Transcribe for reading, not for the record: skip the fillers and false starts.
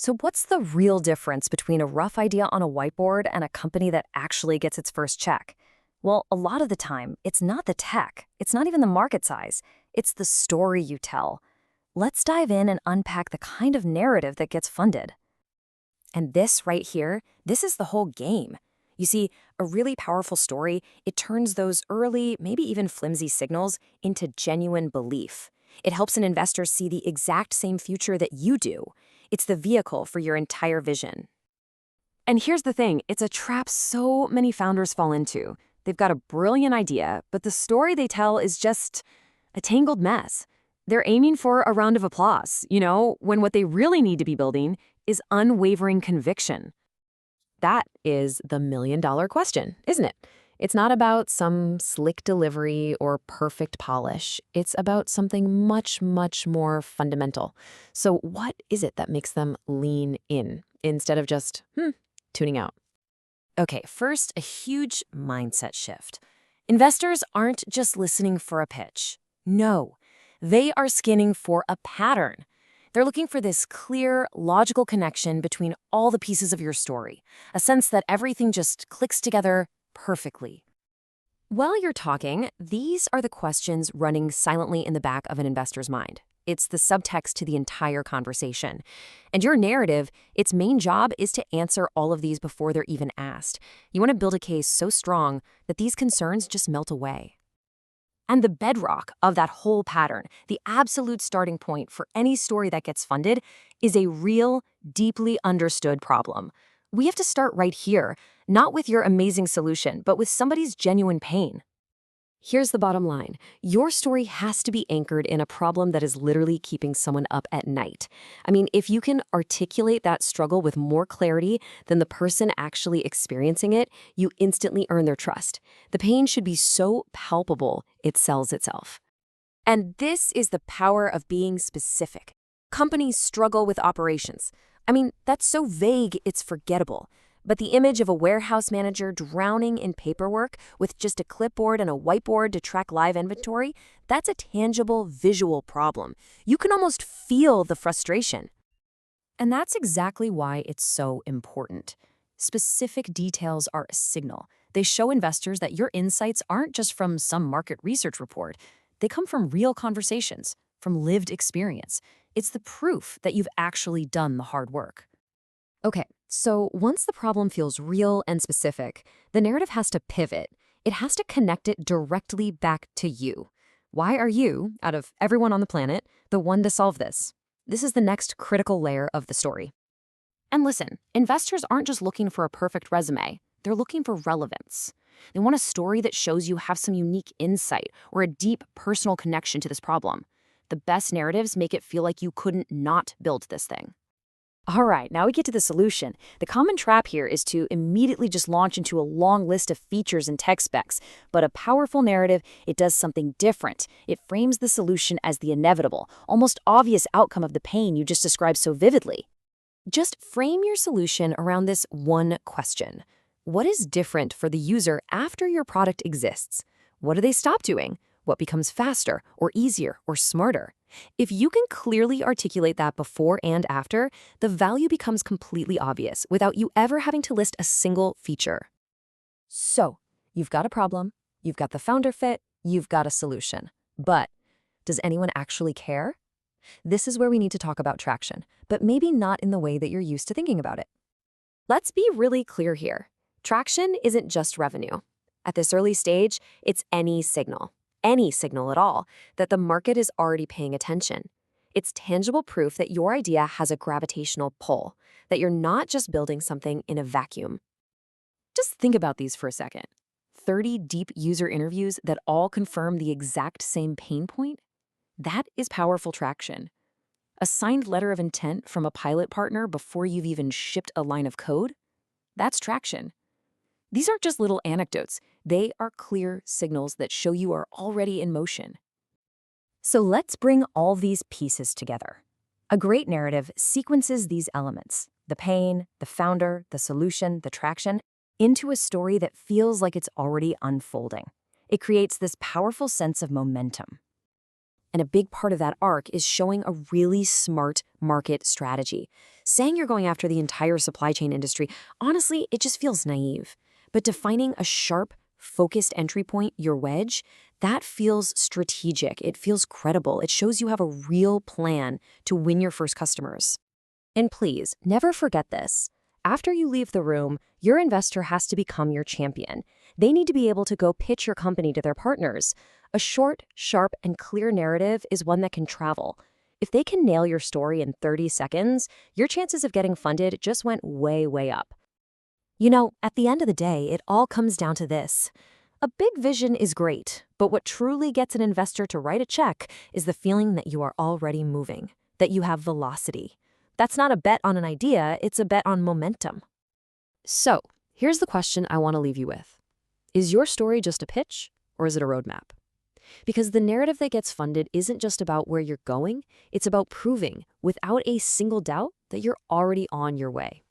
So, what's the real difference between a rough idea on a whiteboard and a company that actually gets its first check? Well, a lot of the time, it's not the tech, it's not even the market size, it's the story you tell. Let's dive in and unpack the kind of narrative that gets funded. And this right here, this is the whole game. You see, a really powerful story, it turns those early, maybe even flimsy signals into genuine belief. It helps an investor see the exact same future that you do. It's the vehicle for your entire vision. And here's the thing, it's a trap so many founders fall into. They've got a brilliant idea, but the story they tell is just a tangled mess. They're aiming for a round of applause, when what they really need to be building is unwavering conviction. That is the million-dollar question, isn't it? It's not about some slick delivery or perfect polish. It's about something much, much more fundamental. So what is it that makes them lean in instead of just, tuning out? Okay, first, a huge mindset shift. Investors aren't just listening for a pitch. No, they are scanning for a pattern. They're looking for this clear, logical connection between all the pieces of your story, a sense that everything just clicks together perfectly. While you're talking, these are the questions running silently in the back of an investor's mind. It's the subtext to the entire conversation. And your narrative, its main job is to answer all of these before they're even asked. You want to build a case so strong that these concerns just melt away. And the bedrock of that whole pattern, the absolute starting point for any story that gets funded, is a real, deeply understood problem. We have to start right here, not with your amazing solution, but with somebody's genuine pain. Here's the bottom line. Your story has to be anchored in a problem that is literally keeping someone up at night. I mean, if you can articulate that struggle with more clarity than the person actually experiencing it, you instantly earn their trust. The pain should be so palpable, it sells itself. And this is the power of being specific. Companies struggle with operations. I mean, that's so vague, it's forgettable. But the image of a warehouse manager drowning in paperwork with just a clipboard and a whiteboard to track live inventory, that's a tangible visual problem. You can almost feel the frustration. And that's exactly why it's so important. Specific details are a signal. They show investors that your insights aren't just from some market research report. They come from real conversations, from lived experience. It's the proof that you've actually done the hard work. Okay, so once the problem feels real and specific, the narrative has to pivot. It has to connect it directly back to you. Why are you, out of everyone on the planet, the one to solve this? This is the next critical layer of the story. And listen, investors aren't just looking for a perfect resume. They're looking for relevance. They want a story that shows you have some unique insight or a deep personal connection to this problem. The best narratives make it feel like you couldn't not build this thing. All right, now we get to the solution. The common trap here is to immediately just launch into a long list of features and tech specs. But a powerful narrative, it does something different. It frames the solution as the inevitable, almost obvious outcome of the pain you just described so vividly. Just frame your solution around this one question. What is different for the user after your product exists? What do they stop doing? What becomes faster or easier or smarter? If you can clearly articulate that before and after, the value becomes completely obvious without you ever having to list a single feature. So, you've got a problem, you've got the founder fit, you've got a solution. But does anyone actually care? This is where we need to talk about traction, but maybe not in the way that you're used to thinking about it. Let's be really clear here. Traction isn't just revenue. At this early stage, it's any signal at all, that the market is already paying attention. It's tangible proof that your idea has a gravitational pull, that you're not just building something in a vacuum. Just think about these for a second. 30 deep user interviews that all confirm the exact same pain point? That is powerful traction. A signed letter of intent from a pilot partner before you've even shipped a line of code? That's traction. These aren't just little anecdotes. They are clear signals that show you are already in motion. So let's bring all these pieces together. A great narrative sequences these elements, the pain, the founder, the solution, the traction, into a story that feels like it's already unfolding. It creates this powerful sense of momentum. And a big part of that arc is showing a really smart market strategy. Saying you're going after the entire supply chain industry, honestly, it just feels naive. But defining a sharp, focused entry point, your wedge, that feels strategic. It feels credible. It shows you have a real plan to win your first customers. And please, never forget this. After you leave the room, your investor has to become your champion. They need to be able to go pitch your company to their partners. A short, sharp, and clear narrative is one that can travel. If they can nail your story in 30 seconds, your chances of getting funded just went way, way up. You know, at the end of the day, it all comes down to this. A big vision is great, but what truly gets an investor to write a check is the feeling that you are already moving, that you have velocity. That's not a bet on an idea, it's a bet on momentum. So, here's the question I want to leave you with. Is your story just a pitch, or is it a roadmap? Because the narrative that gets funded isn't just about where you're going, it's about proving, without a single doubt, that you're already on your way.